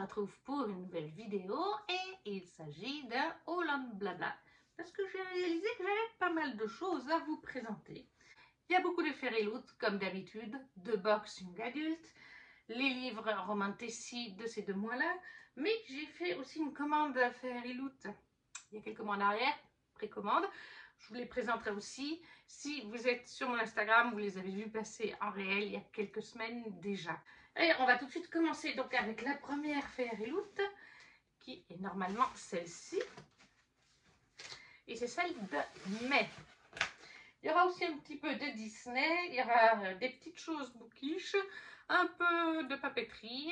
retrouve pour une nouvelle vidéo et il s'agit d'un haul and blabla parce que j'ai réalisé que j'avais pas mal de choses à vous présenter. Il y a beaucoup de Fairyloot comme d'habitude, de box young adulte, les livres Romantasy de ces 2 mois-là, mais j'ai fait aussi une commande à Fairyloot il y a quelques mois en arrière, précommande. Je vous les présenterai aussi. Si vous êtes sur mon Instagram, vous les avez vus passer en réel il y a quelques semaines déjà. Et on va tout de suite commencer donc avec la première Fairyloot, qui est normalement celle-ci. Et c'est celle de mai. Il y aura aussi un petit peu de Disney, il y aura des petites choses bookish, un peu de papeterie.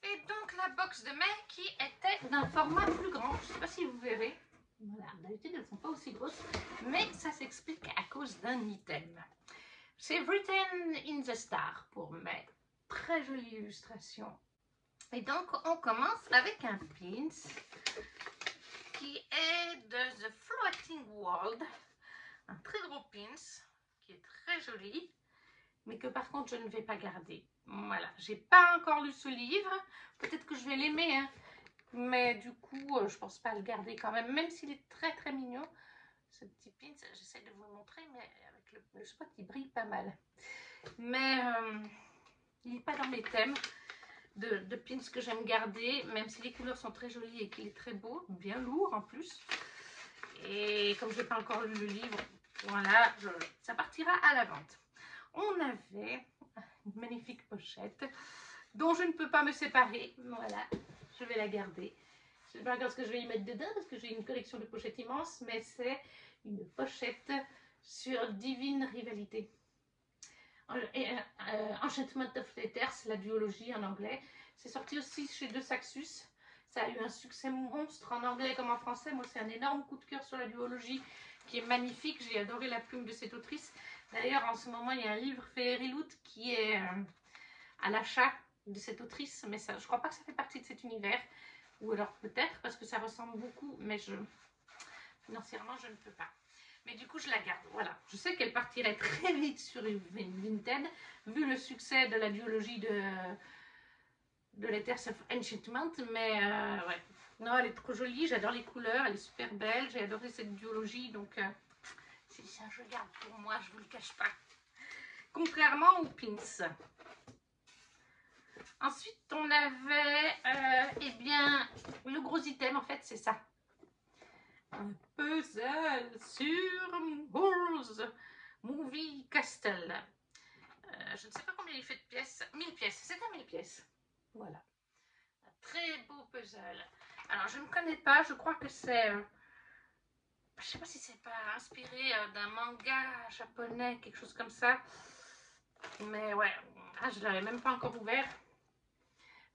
Et donc la box de mai qui était d'un format plus grand, je ne sais pas si vous verrez. Voilà, d'habitude elles ne sont pas aussi grosses, mais ça s'explique à cause d'un item. C'est Written in the Star pour mai. Très jolie illustration. Et donc on commence avec un pins qui est de The Floating World. Un très gros pins qui est très joli, mais que par contre je ne vais pas garder. Voilà, j'ai pas encore lu ce livre, peut-être que je vais l'aimer, hein. Mais du coup je pense pas le garder quand même s'il est très très mignon. Ce petit pins, j'essaie de vous le montrer, mais avec le spot il brille pas mal. Mais il n'est pas dans mes thèmes de pins que j'aime garder, même si les couleurs sont très jolies et qu'il est très beau, bien lourd en plus. Et comme je n'ai pas encore lu le livre, voilà, ça partira à la vente. On avait une magnifique pochette dont je ne peux pas me séparer. Voilà, je vais la garder. Je ne sais pas encore ce que je vais y mettre dedans parce que j'ai une collection de pochettes immense, mais c'est une pochette sur Divine Rivalité. Enchantment of Letters, la duologie en anglais. C'est sorti aussi chez De Saxus. Ça a eu un succès monstre en anglais comme en français. Moi, c'est un énorme coup de cœur sur la duologie qui est magnifique. J'ai adoré la plume de cette autrice. D'ailleurs, en ce moment, il y a un livre Fairyloot qui est à l'achat de cette autrice. Mais ça, je ne crois pas que ça fait partie de cet univers. Ou alors peut-être parce que ça ressemble beaucoup. Mais financièrement, je ne peux pas. Mais du coup, je la garde. Voilà. Je sais qu'elle partirait très vite sur Vinted, vu le succès de la duologie de Letters of Enchantment. Mais ouais. Non, elle est trop jolie. J'adore les couleurs. Elle est super belle. J'ai adoré cette duologie. Donc, c'est ça, je garde pour moi. Je ne vous le cache pas. Contrairement aux pins. Ensuite, on avait, eh bien, le gros item, en fait, c'est ça. Un puzzle sur Horrors Movie Castle. Je ne sais pas combien il fait de pièces. 1000 pièces. C'était 1000 pièces. Voilà. Un très beau puzzle. Alors, je ne connais pas. Je crois que c'est... je ne sais pas si c'est pas inspiré d'un manga japonais, quelque chose comme ça. Mais ouais. Ah, je ne l'avais même pas encore ouvert.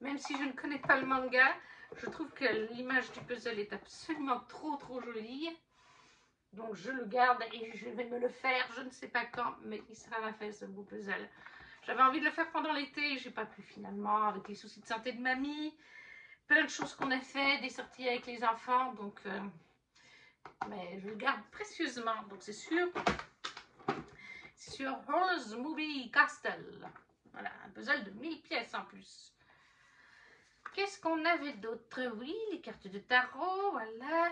Même si je ne connais pas le manga, je trouve que l'image du puzzle est absolument trop jolie. Donc je le garde et je vais me le faire, je ne sais pas quand, mais il sera ma fait ce beau puzzle. J'avais envie de le faire pendant l'été et j'ai pas pu finalement, avec les soucis de santé de mamie, plein de choses qu'on a fait, des sorties avec les enfants, donc mais je le garde précieusement. Donc c'est sur Horrors Movie Castle. Voilà, un puzzle de 1000 pièces en plus. Qu'est-ce qu'on avait d'autre? Oui, les cartes de tarot, voilà.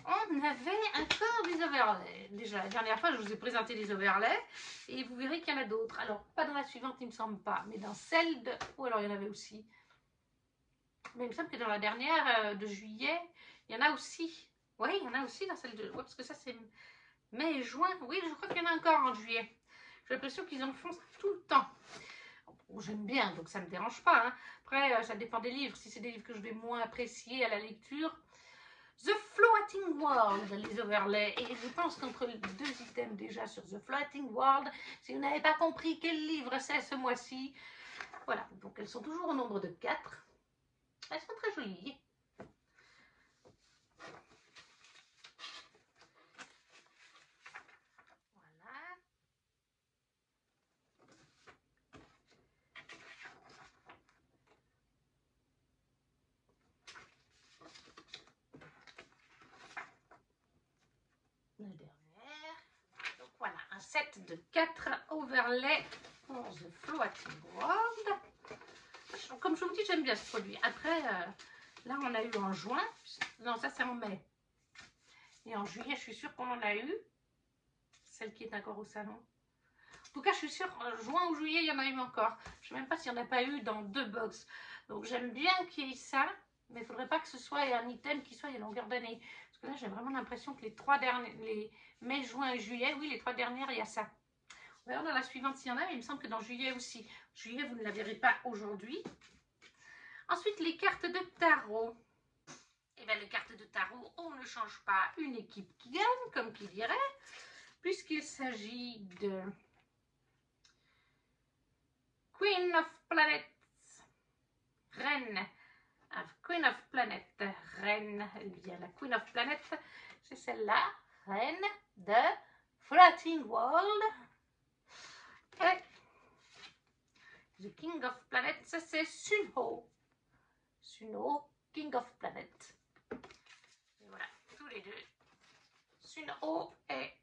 On avait encore des overlays. Déjà, la dernière fois, je vous ai présenté les overlays et vous verrez qu'il y en a d'autres. Alors, pas dans la suivante, il ne me semble pas, mais dans celle de... Ou alors, il y en avait aussi. Mais il me semble que dans la dernière de juillet, il y en a aussi. Oui, il y en a aussi dans celle de... Oui, parce que ça, c'est mai et juin. Oui, je crois qu'il y en a encore en juillet. J'ai l'impression qu'ils en font tout le temps. J'aime bien, donc ça ne me dérange pas. Hein. Après, ça dépend des livres. Si c'est des livres que je vais moins apprécier à la lecture... The Floating World, les overlays. Et je pense qu'entre les 2 items déjà sur The Floating World, si vous n'avez pas compris quel livre c'est ce mois-ci, voilà. Donc elles sont toujours au nombre de 4. Elles sont très jolies. Voilà. La dernière. Donc voilà, un set de 4 overlays pour The Floating World. Je comme je vous dis, j'aime bien ce produit. Après, là, on a eu en juin. Non, ça, c'est en mai. Et en juillet, je suis sûre qu'on en a eu. Celle qui est encore au salon. En tout cas, je suis sûre, en juin ou juillet, il y en a eu encore. Je ne sais même pas s'il n'y en a pas eu dans 2 box. Donc, j'aime bien qu'il y ait ça. Mais il ne faudrait pas que ce soit un item qui soit à longueur d'année. Parce que là, j'ai vraiment l'impression que les 3 derniers, les mai, juin et juillet, oui, les 3 dernières, il y a ça. On va voir dans la suivante s'il y en a, mais il me semble que dans juillet aussi. Juillet, vous ne la verrez pas aujourd'hui. Ensuite, les cartes de tarot. Et bien, les cartes de tarot, on ne change pas une équipe qui gagne, comme qui dirait, puisqu'il s'agit de Queen of Planets, Reine. Queen of Planet, Reine, eh bien la Queen of Planet, c'est celle-là, Reine de Floating World. Et The King of Planet, ça c'est Sunho. Sunho, King of Planet. Et voilà, tous les deux. Sunho et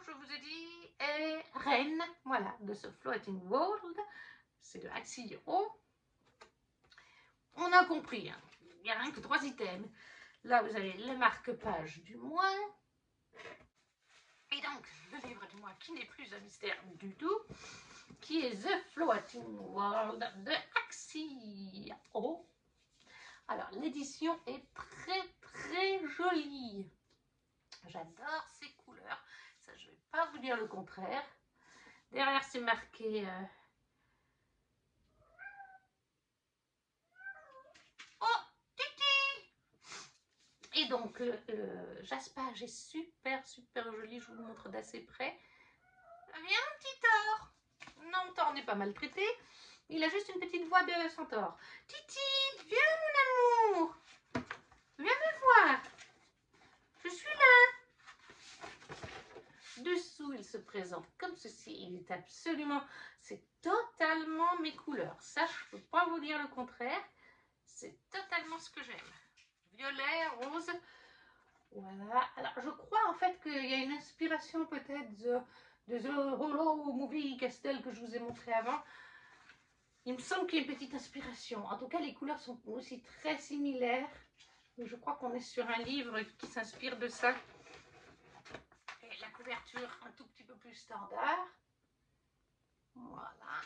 je vous ai dit, est Reine, voilà, de ce Floating World. C'est de Axio. On a compris, hein. Il n'y a rien que 3 items. Là, vous avez le marque-page du mois. Et donc, le livre du mois qui n'est plus un mystère du tout, qui est The Floating World de Axio. Alors, l'édition est très jolie. J'adore ces couleurs. Ça, je ne vais pas vous dire le contraire. Derrière, c'est marqué... Oh, Titi! Et donc, le jaspage est super joli. Je vous le montre d'assez près. Viens, petit Thor! Non, Thor n'est pas maltraité. Il a juste une petite voix de centaure. Titi, viens, mon amour! Viens me voir! Je suis là! Dessous, il se présente comme ceci. Il est absolument... C'est totalement mes couleurs. Ça, je ne peux pas vous dire le contraire. C'est totalement ce que j'aime. Violet, rose. Voilà. Alors, je crois en fait qu'il y a une inspiration peut-être de The Hollow Movie Castle que je vous ai montré avant. Il me semble qu'il y a une petite inspiration. En tout cas, les couleurs sont aussi très similaires. Je crois qu'on est sur un livre qui s'inspire de ça. Et la couverture un tout petit peu plus standard. Voilà.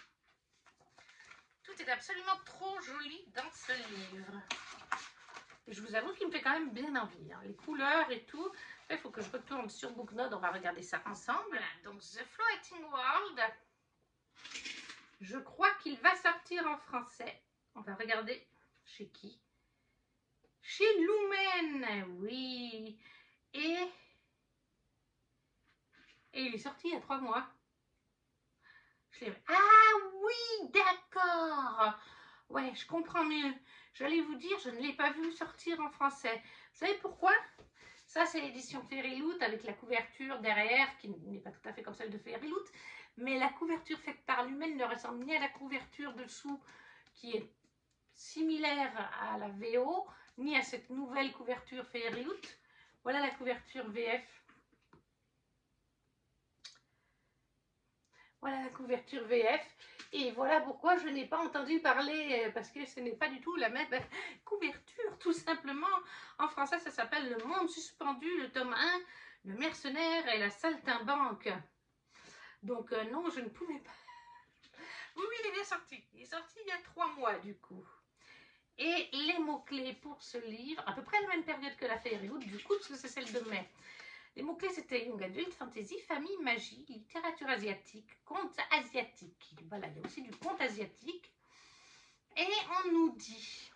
Tout est absolument trop joli dans ce livre. Et je vous avoue qu'il me fait quand même bien envie. Hein. Les couleurs et tout. Il faut que je retourne sur Booknode. On va regarder ça ensemble. Voilà. Donc, The Floating World. Je crois qu'il va sortir en français. On va regarder chez qui. Chez Lumen. Oui. Et il est sorti il y a 3 mois. Ah oui, d'accord. Ouais, je comprends mieux. J'allais vous dire, je ne l'ai pas vu sortir en français. Vous savez pourquoi? Ça, c'est l'édition Fairyloot avec la couverture derrière, qui n'est pas tout à fait comme celle de Fairyloot. Mais la couverture faite par Lumen ne ressemble ni à la couverture dessous, qui est similaire à la VO, ni à cette nouvelle couverture Fairyloot. Voilà la couverture VF. Voilà la couverture VF. Et voilà pourquoi je n'ai pas entendu parler, parce que ce n'est pas du tout la même couverture, tout simplement. En français, ça s'appelle Le Monde Suspendu, le tome 1, Le Mercenaire et la Saltimbanque. Donc non, je ne pouvais pas. Oui, il est bien sorti. Il est sorti il y a 3 mois, du coup. Et les mots-clés pour ce livre, à peu près la même période que la Fairyloot, du coup, parce que c'est celle de mai. Les mots-clés, c'était Young Adult, Fantasy, Famille, Magie, Littérature asiatique, Conte asiatique. Voilà, il y a aussi du conte asiatique. Et on nous dit,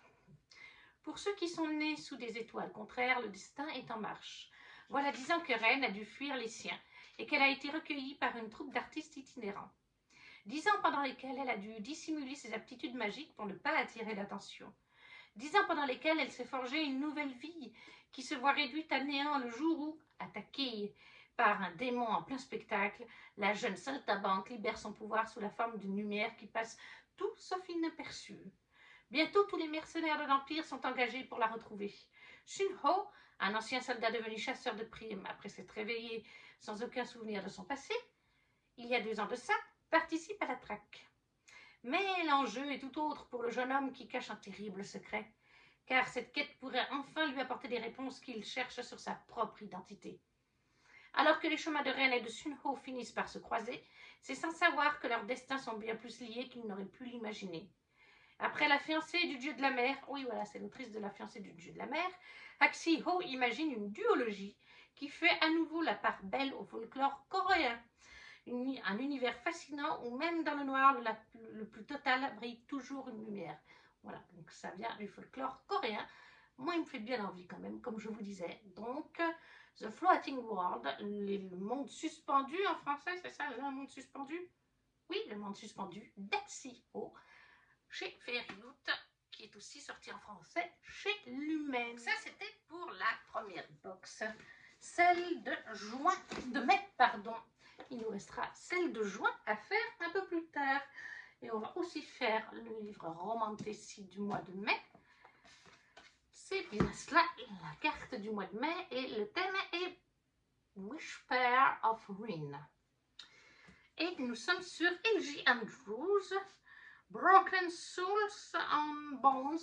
pour ceux qui sont nés sous des étoiles contraires, le destin est en marche. Voilà 10 ans que Reine a dû fuir les siens et qu'elle a été recueillie par une troupe d'artistes itinérants. 10 ans pendant lesquels elle a dû dissimuler ses aptitudes magiques pour ne pas attirer l'attention. 10 ans pendant lesquels elle s'est forgée une nouvelle vie qui se voit réduite à néant le jour où, attaquée par un démon en plein spectacle, la jeune saltimbanque libère son pouvoir sous la forme d'une lumière qui passe tout sauf inaperçue. Bientôt, tous les mercenaires de l'Empire sont engagés pour la retrouver. Sunho, un ancien soldat devenu chasseur de primes après s'être réveillé sans aucun souvenir de son passé, il y a 2 ans de ça, participe à la traque. Mais l'enjeu est tout autre pour le jeune homme qui cache un terrible secret, car cette quête pourrait enfin lui apporter des réponses qu'il cherche sur sa propre identité. Alors que les chemins de Ren et de Sunho finissent par se croiser, c'est sans savoir que leurs destins sont bien plus liés qu'il n'aurait pu l'imaginer. Après la fiancée du dieu de la mer, oui voilà, c'est l'autrice de la fiancée du dieu de la mer, Haxi Ho imagine une duologie qui fait à nouveau la part belle au folklore coréen. Un univers fascinant où même dans le noir, le plus total brille toujours une lumière. Voilà, donc ça vient du folklore coréen. Moi, il me fait bien envie quand même, comme je vous disais. Donc, The Floating World, le monde suspendu en français, c'est ça, le monde suspendu? Oui, le monde suspendu d'Haxi Ho, chez Fairyloot, qui est aussi sorti en français chez Lumen. Ça, c'était pour la première box. Celle de mai, pardon. Il nous restera celle de juin à faire un peu plus tard. Et on va aussi faire le livre Romantécie du mois de mai. C'est bien cela, la carte du mois de mai. Et le thème est Whisper of Rin. Et nous sommes sur L.J. Andrews, Broken Souls on Bones.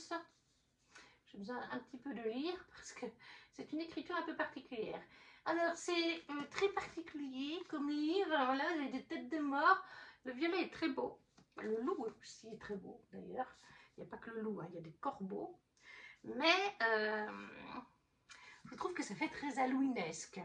J'ai besoin un petit peu de lire parce que c'est une écriture un peu particulière. Alors, c'est très particulier comme livre. Alors là, j'ai des têtes de mort. Le violet est très beau. Le loup aussi est très beau, d'ailleurs. Il n'y a pas que le loup, hein, il y a des corbeaux. Mais je trouve que ça fait très halloweenesque.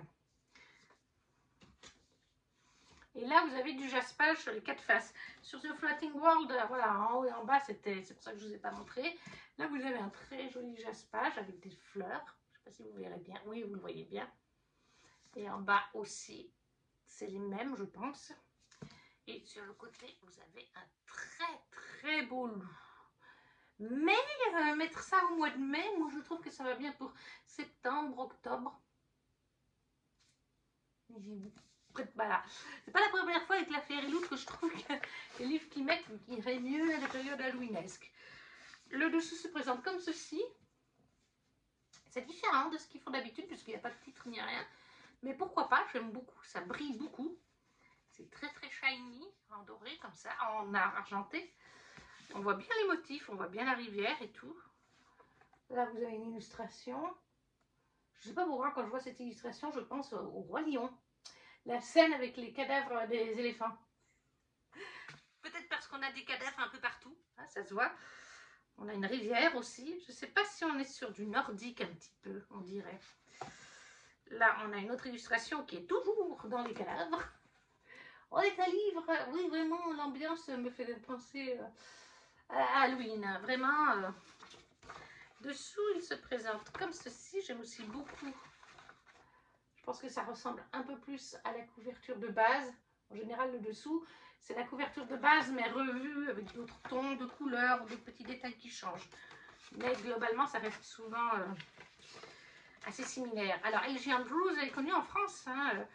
Et là, vous avez du jaspage sur les quatre faces. Sur The Floating World, voilà, en haut et en bas, c'est pour ça que je ne vous ai pas montré. Là, vous avez un très joli jaspage avec des fleurs. Je ne sais pas si vous verrez bien. Oui, vous le voyez bien. Et en bas aussi, c'est les mêmes, je pense. Et sur le côté, vous avez un très beau loup. Mais mettre ça au mois de mai, moi je trouve que ça va bien pour septembre, octobre. Voilà. C'est pas la première fois avec la Fairyloot que je trouve que les livres qu'ils mettent iraient mieux à la période halloweenesque. Le dessous se présente comme ceci. C'est différent de ce qu'ils font d'habitude puisqu'il n'y a pas de titre ni rien. Mais pourquoi pas, j'aime beaucoup, ça brille beaucoup. C'est très shiny, en doré comme ça, en argenté. On voit bien les motifs, on voit bien la rivière et tout. Là, vous avez une illustration. Je sais pas pourquoi, quand je vois cette illustration, je pense au Roi Lion. La scène avec les cadavres des éléphants. Peut-être parce qu'on a des cadavres un peu partout, hein, ça se voit. On a une rivière aussi. Je sais pas si on est sur du nordique un petit peu, on dirait. Là, on a une autre illustration qui est toujours dans les cadavres. On est un livre, oui, vraiment, l'ambiance me fait penser à Halloween. Vraiment, dessous, il se présente comme ceci. J'aime aussi beaucoup. Je pense que ça ressemble un peu plus à la couverture de base. En général, le dessous, c'est la couverture de base, mais revue avec d'autres tons, de couleurs, de petits détails qui changent. Mais globalement, ça reste souvent assez similaire. Alors, L.J. Andrews, elle est connue en France. Hein,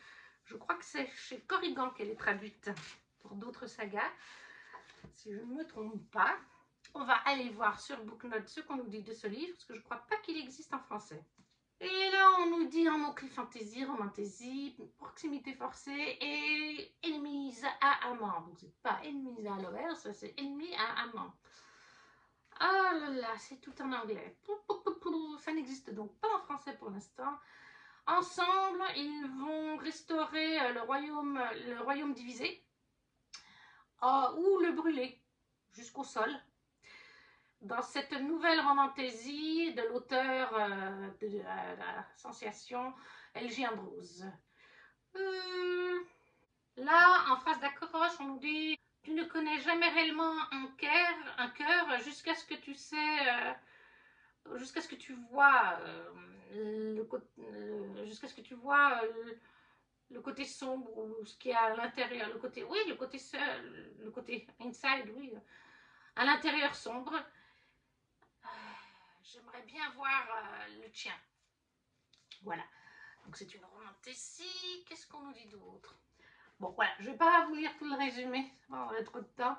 je crois que c'est chez Corrigan qu'elle est traduite pour d'autres sagas. Si je ne me trompe pas. On va aller voir sur Booknote ce qu'on nous dit de ce livre, parce que je ne crois pas qu'il existe en français. Et là, on nous dit en mot-clé fantasy, romantasy, proximité forcée et ennemis à amant. Donc, c'est pas ennemis à lovers, c'est ennemis à amant. Oh là là, c'est tout en anglais. Ça n'existe donc pas en français pour l'instant. Ensemble, ils vont restaurer le royaume divisé ou le brûler jusqu'au sol. Dans cette nouvelle romantésie de l'auteur de la sensation L.J. Andrews. Là, en phrase d'accroche, on nous dit « Tu ne connais jamais réellement un cœur jusqu'à ce que tu sais... jusqu'à ce que tu vois jusqu'à ce que tu vois le côté sombre ou ce qui est à l'intérieur, le côté inside, oui, à l'intérieur sombre. J'aimerais bien voir le tien. Voilà. Donc c'est une romantécie. Qu'est-ce qu'on nous dit d'autre? Bon, voilà. Je ne vais pas vous lire tout le résumé. On aurait trop de temps.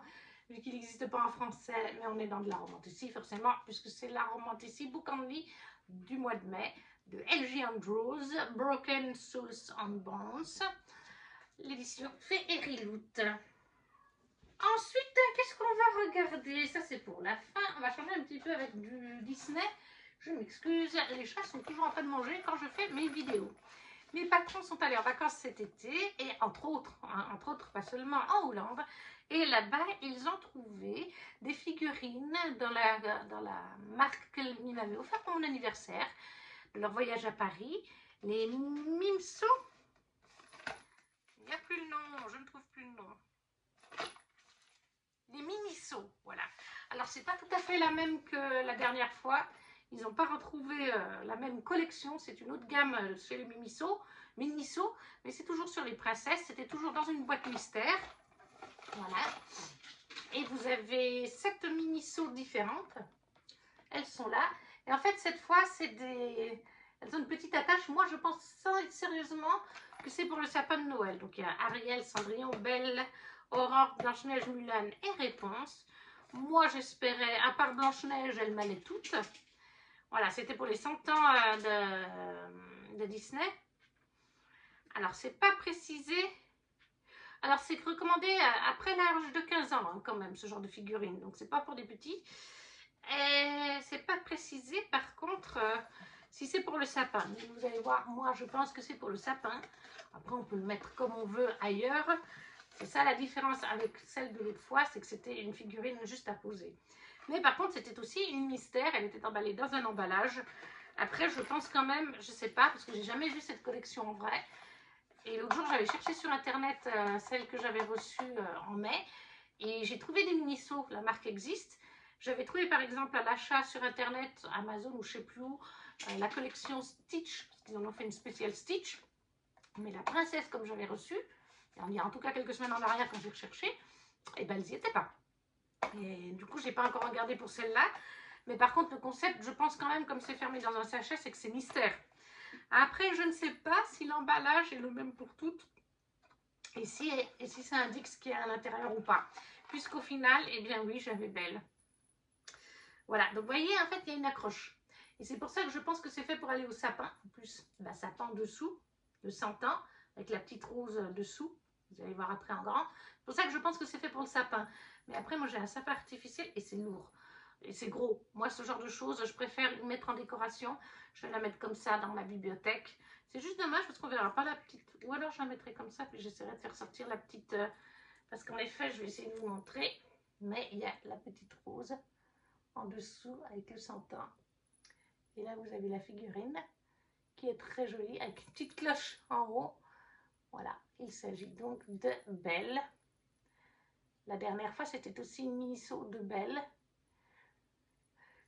Vu qu'il n'existe pas en français. Mais on est dans de la romantécie, forcément. Puisque c'est la romantécie Book Only du mois de mai. De L.J. Andrews. Broken Souls on Bones. L'édition Fairyloot. Ensuite, qu'est-ce qu'on va regarder? Ça, c'est pour la fin. On va changer un petit peu avec du Disney. Je m'excuse, les chats sont toujours en train de manger quand je fais mes vidéos. Mes patrons sont allés en vacances cet été, et entre autres, pas seulement en Hollande. Et là-bas, ils ont trouvé des figurines dans la marque qu'ils m'avaient offert pour mon anniversaire, de leur voyage à Paris. Les Mimso. Il n'y a plus le nom, je ne trouve plus le nom. Les Miniso, voilà. Alors, c'est pas tout à fait la même que la dernière fois. Ils n'ont pas retrouvé la même collection. C'est une autre gamme chez les Miniso, mais c'est toujours sur les princesses. C'était toujours dans une boîte mystère. Voilà. Et vous avez 7 Miniso différentes. Elles sont là. Et en fait, cette fois, c'est des... Elles ont une petite attache. Moi, je pense sérieusement que c'est pour le sapin de Noël. Donc, il y a Ariel, Cendrillon, Belle, Aurore, Blanche-Neige, Mulan et Réponse. Moi, j'espérais, à part Blanche-Neige, elle m'allait toutes. Voilà, c'était pour les 100 ans de Disney. Alors, c'est pas précisé. Alors, c'est recommandé après l'âge de 15 ans, hein, quand même, ce genre de figurine. Donc, c'est pas pour des petits. Et c'est pas précisé, par contre, si c'est pour le sapin. Vous allez voir, moi, je pense que c'est pour le sapin. Après, on peut le mettre comme on veut ailleurs. C'est ça la différence avec celle de l'autre fois, c'est que c'était une figurine juste à poser. Mais par contre, c'était aussi une mystère. Elle était emballée dans un emballage. Après, je pense quand même, je sais pas, parce que j'ai jamais vu cette collection en vrai. Et l'autre jour, j'avais cherché sur internet celle que j'avais reçue en mai. Et j'ai trouvé des Miniso, la marque existe. J'avais trouvé par exemple à l'achat sur internet, Amazon ou je sais plus où, la collection Stitch, parce qu'ils en ont fait une spéciale Stitch. Mais la princesse, comme j'avais reçue, il y a en tout cas quelques semaines en arrière quand j'ai recherché, et ben elles n'y étaient pas. Et du coup, j'ai pas encore regardé pour celle-là. Mais par contre, le concept, je pense quand même, comme c'est fermé dans un sachet, c'est que c'est mystère. Après, je ne sais pas si l'emballage est le même pour toutes. Et si ça indique ce qu'il y a à l'intérieur ou pas. Puisqu'au final, eh bien oui, j'avais Belle. Voilà, donc vous voyez, en fait, il y a une accroche. Et c'est pour ça que je pense que c'est fait pour aller au sapin. En plus, bah, sapin dessous, de 100 ans, avec la petite rose dessous. Vous allez voir après en grand. C'est pour ça que je pense que c'est fait pour le sapin. Mais après, moi, j'ai un sapin artificiel et c'est lourd. Et c'est gros. Moi, ce genre de choses, je préfère le mettre en décoration. Je vais la mettre comme ça dans ma bibliothèque. C'est juste dommage parce qu'on ne verra pas la petite. Ou alors, je la mettrai comme ça, puis j'essaierai de faire sortir la petite... parce qu'en effet, je vais essayer de vous montrer. Mais il y a la petite rose en dessous avec le 100 ans. Et là, vous avez la figurine qui est très jolie avec une petite cloche en haut. Voilà, il s'agit donc de Belle. La dernière fois, c'était aussi une Miniso de Belle.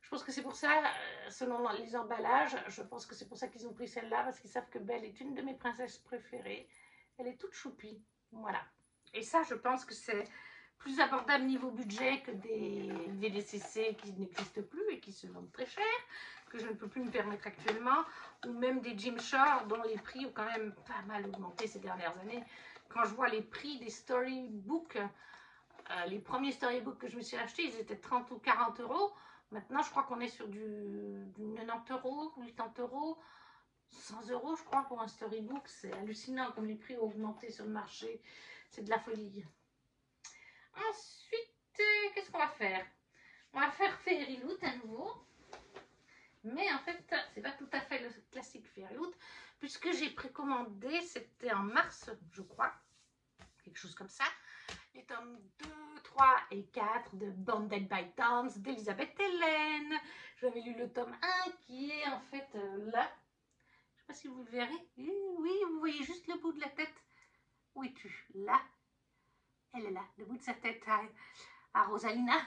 Je pense que c'est pour ça, selon les emballages, je pense que c'est pour ça qu'ils ont pris celle-là, parce qu'ils savent que Belle est une de mes princesses préférées. Elle est toute choupie, voilà. Et ça, je pense que c'est plus abordable niveau budget que des VDCC qui n'existent plus et qui se vendent très cher, que je ne peux plus me permettre actuellement, ou même des Gymshark dont les prix ont quand même pas mal augmenté ces dernières années. Quand je vois les prix des storybooks, les premiers storybooks que je me suis achetés, ils étaient 30 ou 40 euros. Maintenant, je crois qu'on est sur du 90 euros, 80 euros, 100 euros, je crois, pour un storybook. C'est hallucinant comme les prix ont augmenté sur le marché. C'est de la folie. Ensuite, qu'est-ce qu'on va faire? On va faire Fairy Loot à nouveau. Mais en fait, c'est pas tout à fait le classique Fairy Loot, puisque j'ai précommandé, c'était en mars, je crois, quelque chose comme ça, les tomes 2, 3 et 4 de Bonded by Dance d'Elisabeth Hélène. J'avais lu le tome 1 qui est en fait là. Je ne sais pas si vous le verrez. Oui, vous voyez juste le bout de la tête. Où es-tu? Là. Elle est là, le bout de sa tête à Rosalina.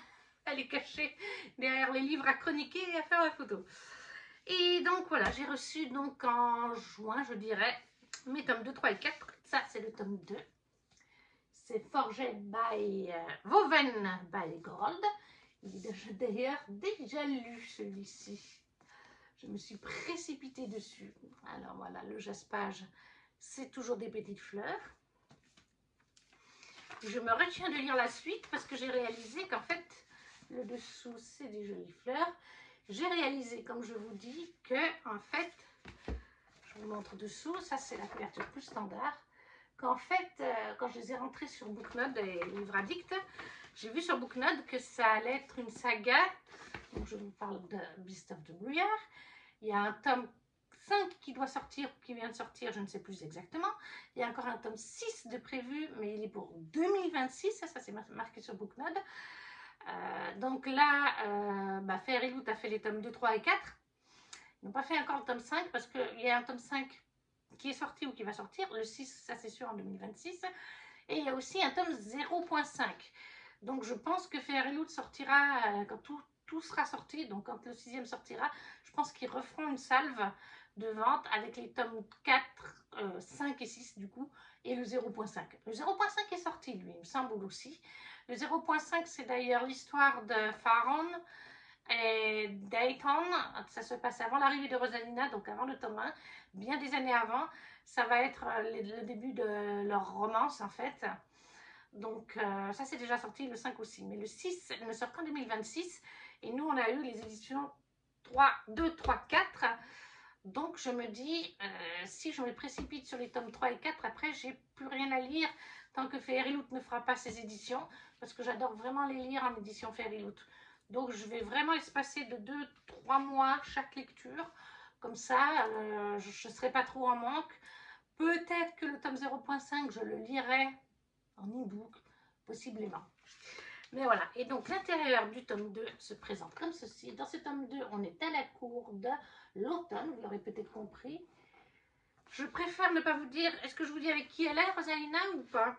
Elle est cachée derrière les livres à chroniquer et à faire la photo. Et donc voilà, j'ai reçu donc en juin, je dirais, mes tomes 2, 3 et 4. Ça, c'est le tome 2. C'est Forged by Woven by Gold. J'ai d'ailleurs déjà lu celui-ci. Je me suis précipitée dessus. Alors voilà, le jaspage, c'est toujours des petites fleurs. Je me retiens de lire la suite parce que j'ai réalisé qu'en fait, le dessous, c'est des jolies fleurs. J'ai réalisé, comme je vous dis, que en fait, je vous montre dessous, ça c'est la couverture plus standard. qu'en fait, quand je les ai rentrés sur Booknode et Livre Addict, j'ai vu sur Booknode que ça allait être une saga. Donc je vous parle de Beast of the Brouillard. Il y a un tome 5 qui doit sortir, qui vient de sortir, je ne sais plus exactement. Il y a encore un tome 6 de prévu, mais il est pour 2026, ça c'est marqué sur Booknode. Donc là, Fairyloot a fait les tomes 2, 3 et 4. Ils n'ont pas fait encore le tome 5 parce qu'il y a un tome 5 qui est sorti ou qui va sortir. Le 6, ça c'est sûr, en 2026. Et il y a aussi un tome 0.5. Donc je pense que Fairyloot sortira quand tout sera sorti. Donc quand le 6e sortira, je pense qu'ils referont une salve de vente avec les tomes 4, 5 et 6 du coup, et le 0.5. Le 0.5 est sorti, lui, il me semble aussi. Le 0.5, c'est d'ailleurs l'histoire de Faron et Dayton. Ça se passe avant l'arrivée de Rosalina, donc avant le tome 1, bien des années avant. Ça va être le début de leur romance, en fait. Donc ça, c'est déjà sorti, le 5 aussi. Mais le 6 ne sort qu'en 2026. Et nous, on a eu les éditions 2, 3, 4. Donc je me dis, si je me précipite sur les tomes 3 et 4, après j'ai plus rien à lire tant que Fairyloot ne fera pas ses éditions, parce que j'adore vraiment les lire en édition Fairyloot. Donc je vais vraiment espacer de 2-3 mois chaque lecture, comme ça je ne serai pas trop en manque. Peut-être que le tome 0.5 je le lirai en e-book, possiblement. Mais voilà, et donc l'intérieur du tome 2 se présente comme ceci. Dans ce tome 2, on est à la cour de l'automne, vous l'aurez peut-être compris. Je préfère ne pas vous dire, est-ce que je vous dis avec qui elle est, Rosalina, ou pas?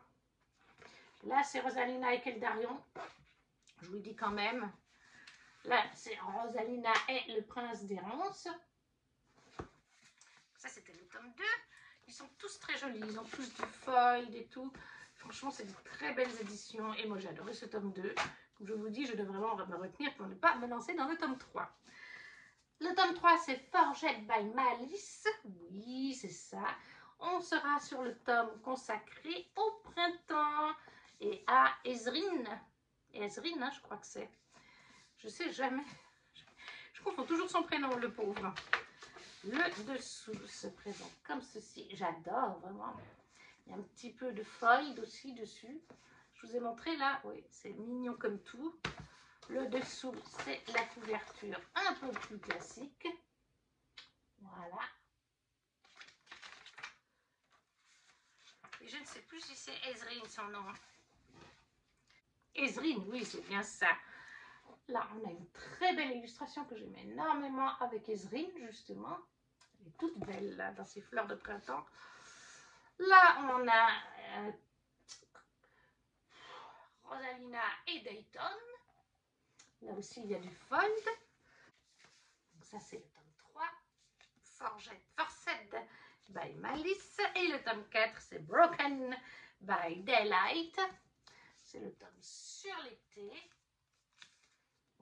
Là, c'est Rosalina et Keldarion. Je vous le dis quand même. Là, c'est Rosalina et le prince d'Errance. Ça, c'était le tome 2. Ils sont tous très jolis, ils ont tous du foil et tout. Franchement, c'est de très belles éditions et moi j'ai adoré ce tome 2. Comme je vous dis, je dois vraiment me retenir pour ne pas me lancer dans le tome 3. Le tome 3, c'est Forged by Malice. Oui, c'est ça. On sera sur le tome consacré au printemps et à Ezrine. Ezrine, hein, je crois que c'est. Je sais jamais. Je confonds toujours son prénom, le pauvre. Le dessous se présente comme ceci. J'adore vraiment. Il y a un petit peu de foil aussi dessus. Je vous ai montré là. Oui, c'est mignon comme tout. Le dessous, c'est la couverture un peu plus classique. Voilà. Et je ne sais plus si c'est Ezrine son nom. Ezrine, oui, c'est bien ça. Là, on a une très belle illustration que j'aime énormément avec Ezrine, justement. Elle est toute belle, là, dans ses fleurs de printemps. Là, on a Rosalina et Dayton. Là aussi, il y a du fold. Donc ça, c'est le tome 3. Forced by Malice. Et le tome 4, c'est Broken by Daylight. C'est le tome sur l'été.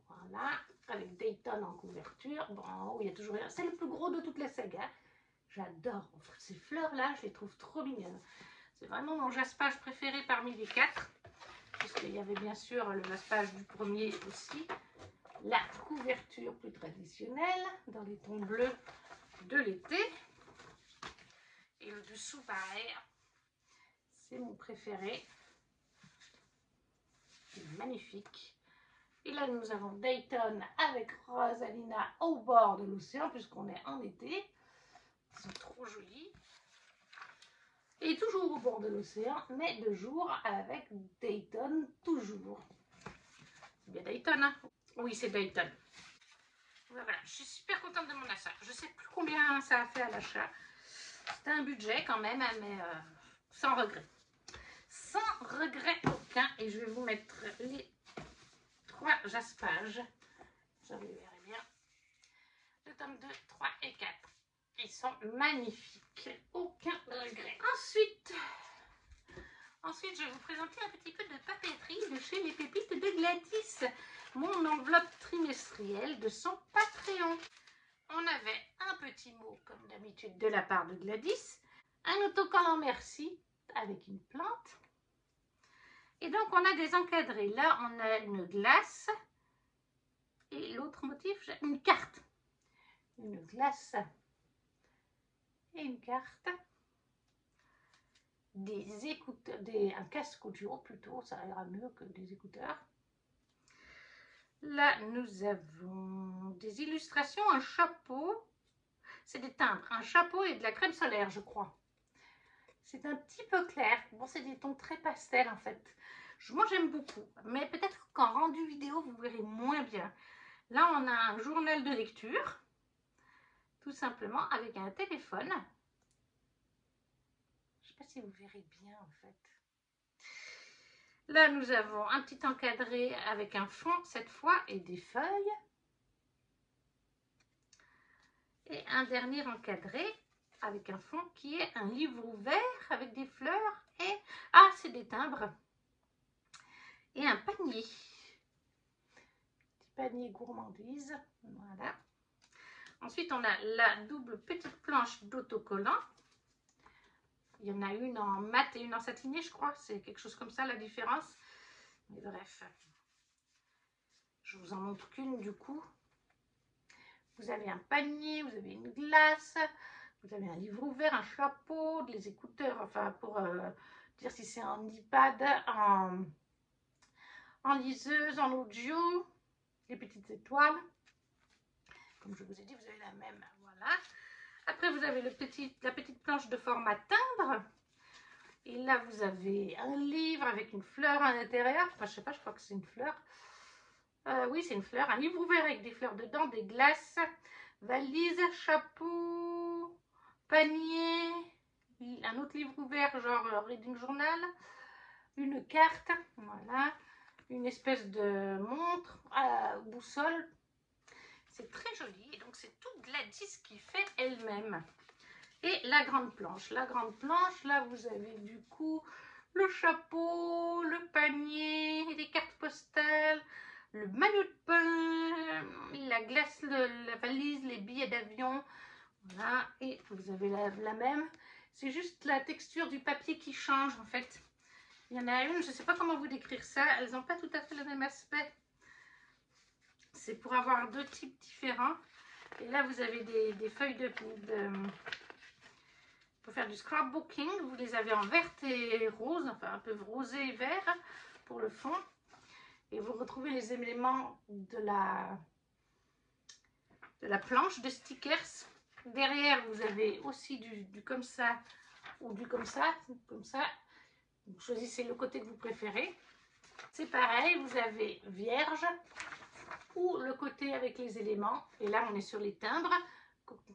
Voilà, avec Dayton en couverture. Bon, en haut, il y a toujours rien. C'est le plus gros de toutes les sagas. J'adore. Ces fleurs-là, je les trouve trop mignonnes. C'est vraiment mon jaspage préféré parmi les 4. Puisqu'il y avait bien sûr le jaspage du premier aussi. La couverture plus traditionnelle, dans les tons bleus de l'été. Et le dessous, pareil. C'est mon préféré. C'est magnifique. Et là, nous avons Dayton avec Rosalina au bord de l'océan, puisqu'on est en été. Ils sont trop jolis. Et toujours au bord de l'océan, mais de jour avec Dayton toujours. C'est bien Dayton, hein? Oui, c'est Dayton. Voilà, je suis super contente de mon achat. Je ne sais plus combien ça a fait à l'achat. C'était un budget quand même, hein, mais sans regret. Sans regret aucun. Et je vais vous mettre les 3 jaspages. Ça vous verrez bien. Le tome 2, 3 et 4. Ils sont magnifiques. Aucun regret. Ensuite, je vais vous présenter un petit peu de papeterie de chez Les Pépites de Gladys. Mon enveloppe trimestrielle de son Patreon. On avait un petit mot, comme d'habitude, de la part de Gladys. Un autocollant merci avec une plante. Et donc, on a des encadrés. Là, on a une glace. Et l'autre motif, une carte. Une glace et une carte. des écouteurs, un casque audio plutôt, ça ira mieux que des écouteurs. Là, nous avons des illustrations, un chapeau. C'est des timbres, un chapeau et de la crème solaire, je crois. C'est un petit peu clair. Bon, c'est des tons très pastels en fait. Moi, j'aime beaucoup. Mais peut-être qu'en rendu vidéo, vous verrez moins bien. Là, on a un journal de lecture. Tout simplement avec un téléphone. Je ne sais pas si vous verrez bien en fait. Là, nous avons un petit encadré avec un fond cette fois et des feuilles. Et un dernier encadré avec un fond qui est un livre ouvert avec des fleurs et... Ah, c'est des timbres. Et un panier. Petit panier gourmandise. Voilà. Ensuite, on a la double petite planche d'autocollant. Il y en a une en mat et une en satiné, je crois. C'est quelque chose comme ça, la différence. Mais bref, je vous en montre qu'une du coup. Vous avez un panier, vous avez une glace, vous avez un livre ouvert, un chapeau, des écouteurs, enfin pour dire si c'est en iPad, en liseuse, en audio, des petites étoiles. Comme je vous ai dit, vous avez la même, voilà. Après, vous avez la petite planche de format timbre. Et là, vous avez un livre avec une fleur à l'intérieur. Enfin, je sais pas, je crois que c'est une fleur. Oui, c'est une fleur. Un livre ouvert avec des fleurs dedans, des glaces, valise, chapeau, panier, un autre livre ouvert, genre reading journal, une carte, voilà, une espèce de montre, boussole. C'est très joli. Donc, c'est tout Gladys qui fait elle-même. Et la grande planche. La grande planche, là, vous avez du coup le chapeau, le panier, les cartes postales, le maillot de bain, la glace, la valise, les billets d'avion. Voilà, et vous avez la même. C'est juste la texture du papier qui change, en fait. Il y en a une, je ne sais pas comment vous décrire ça. Elles n'ont pas tout à fait le même aspect. C'est pour avoir deux types différents. Et là, vous avez des feuilles pour faire du scrapbooking. Vous les avez en vert et rose, enfin un peu rosé et vert pour le fond. Et vous retrouvez les éléments de la planche de stickers. Derrière, vous avez aussi du comme ça ou du comme ça. Vous choisissez le côté que vous préférez. C'est pareil, vous avez vierge ou le côté avec les éléments. Et là, on est sur les timbres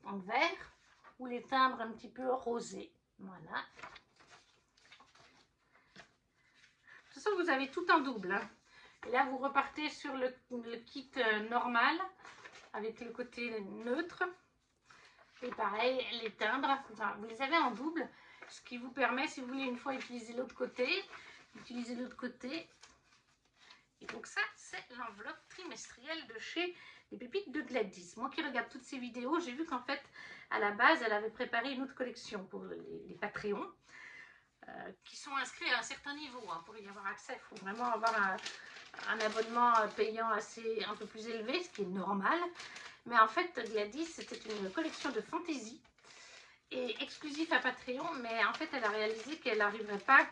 en vert ou les timbres un petit peu rosés. Voilà. De toute façon, vous avez tout en double. Hein. Et là, vous repartez sur le kit normal avec le côté neutre. Et pareil, les timbres, enfin, vous les avez en double. Ce qui vous permet, si vous voulez une fois utiliser l'autre côté, utiliser l'autre côté. Et donc ça, c'est l'enveloppe trimestrielle de chez les pépites de Gladys. Moi qui regarde toutes ces vidéos, j'ai vu qu'en fait, à la base, elle avait préparé une autre collection pour les Patreons. Qui sont inscrits à un certain niveau. Hein, pour y avoir accès, il faut vraiment avoir un abonnement payant un peu plus élevé, ce qui est normal. Mais en fait, Gladys, c'était une collection de fantaisie et exclusif à Patreon. Mais en fait, elle a réalisé qu'elle n'arriverait pas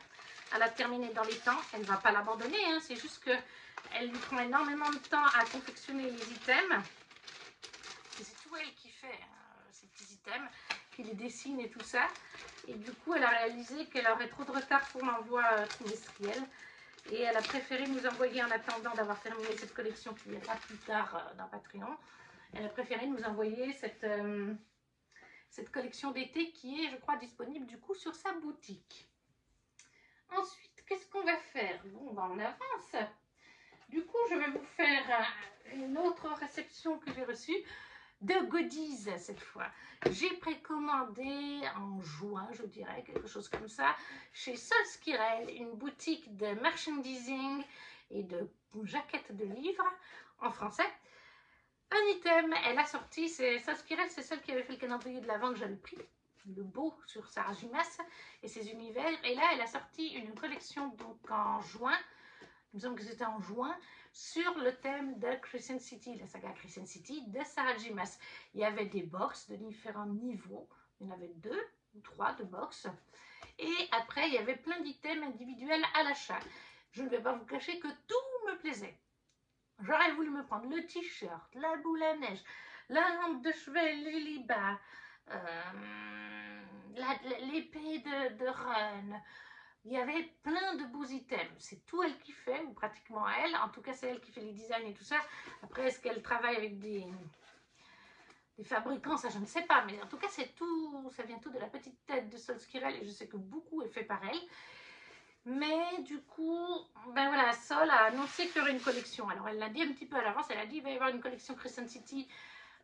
à la terminer dans les temps. Elle ne va pas l'abandonner. Hein, c'est juste qu'elle lui prend énormément de temps à confectionner les items. C'est tout elle qui fait ces petits items, qui les dessine et tout ça. Et du coup, elle a réalisé qu'elle aurait trop de retard pour l'envoi trimestriel. Et elle a préféré nous envoyer, en attendant d'avoir terminé cette collection qui viendra plus tard dans Patreon, elle a préféré nous envoyer cette collection d'été qui est, je crois, disponible du coup sur sa boutique. Ensuite, qu'est-ce qu'on va faire? Bon, ben, on avance. Du coup, je vais vous faire une autre réception que j'ai reçue. De goodies cette fois. J'ai précommandé en juin, je dirais, quelque chose comme ça, chez Solskirel, une boutique de merchandising et de jaquettes de livres en français. Un item, elle a sorti, Solskirel, c'est celle qui avait fait le calendrier de l'Avent que j'avais pris, le beau sur Sarah Jumas et ses univers. Et là, elle a sorti une collection donc en juin, il me semble que c'était en juin, sur le thème de Crescent City, la saga Crescent City de Sarah J. Maas. Il y avait des box de différents niveaux, il y en avait 2 ou 3 de box, Et après, il y avait plein d'items individuels à l'achat. Je ne vais pas vous cacher que tout me plaisait. J'aurais voulu me prendre le t-shirt, la boule à neige, la lampe de chevet Lily-Bas, l'épée de Ron. Il y avait plein de beaux items. C'est tout elle qui fait, ou pratiquement elle. En tout cas, c'est elle qui fait les designs et tout ça. Après, est-ce qu'elle travaille avec des fabricants, ça je ne sais pas. Mais en tout cas, c'est tout, ça vient tout de la petite tête de Sol Skirel. Et je sais que beaucoup est fait par elle. Mais du coup, ben voilà, Sol a annoncé qu'il y aurait une collection. Alors, elle l'a dit un petit peu à l'avance. Elle a dit qu'il va y avoir une collection Crescent City